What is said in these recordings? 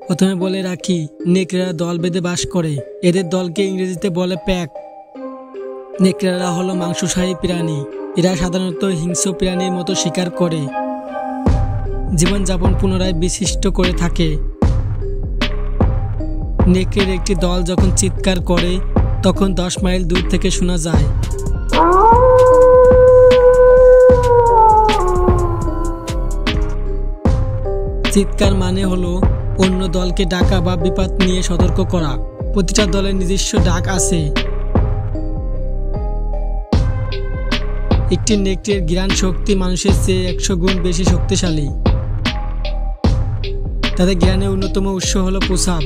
প্রথমে বলে রাখি, নেকড়েরা দল বেঁধে বাস করে। এদের দলকে ইংরেজিতে বলে প্যাক। নেকড়েরা হলো মাংসশায়ী প্রাণী। এরা সাধারণত হিংস্র প্রাণীর মতো শিকার করে জীবনযাপন পুনরায় বিশিষ্ট করে থাকে। নেকড়ের একটি দল যখন চিৎকার করে তখন 10 মাইল দূর থেকে শোনা যায়। চিৎকার মানে হলো অন্য দলকে ডাকা বা বিপদ নিয়ে সতর্ক করা। প্রতিটা দলের নিজস্ব ডাক আছে। একটি নেকড়ের ঘ্রাণ শক্তি মানুষের চেয়ে 100 গুণ বেশি শক্তিশালী। তাদের ঘ্রাণের অন্যতম উৎস হলো প্রস্রাব।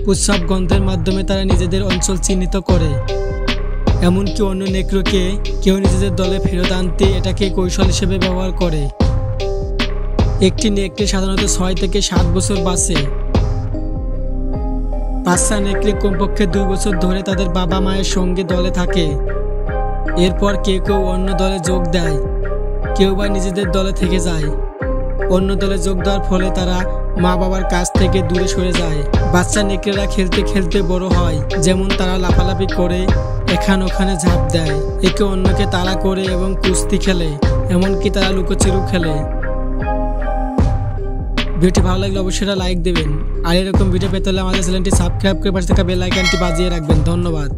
প্রস্রাব গন্ধের মাধ্যমে তারা নিজেদের অঞ্চল চিহ্নিত করে। এমনকি অন্য নেকড়েকে কেউ নিজেদের দলে ফেরত আনতে এটাকে কৌশল হিসেবে ব্যবহার করে। একটি নেকড়ে সাধারণত 6 থেকে 7 বছর বাঁচে। বাচ্চা নেকড়ে কমপক্ষে 2 বছর ধরে তাদের বাবা মায়ের সঙ্গে দলে থাকে। এরপর কেউ কেউ অন্য দলে যোগ দেয়, কেউ বা নিজেদের দলে থেকে যায়। অন্য দলে যোগ দেওয়ার ফলে তারা মা বাবার কাছ থেকে দূরে সরে যায়। বাচ্চা নেকড়েরা খেলতে খেলতে বড় হয়, যেমন তারা লাফালাফি করে, এখান ওখানে ঝাঁপ দেয়, একে অন্যকে তাড়া করে এবং কুস্তি খেলে, এমনকি তারা লুকোচুরি খেলে। ভিডিওটি ভালো লাগলে অবশ্যই লাইক দেবেন। আর এরকম ভিডিও পেতে হলে আমাদের চ্যানেলটি সাবস্ক্রাইব করে পাশে থাকা বেল আইকনটি বাজিয়ে রাখবেন। ধন্যবাদ।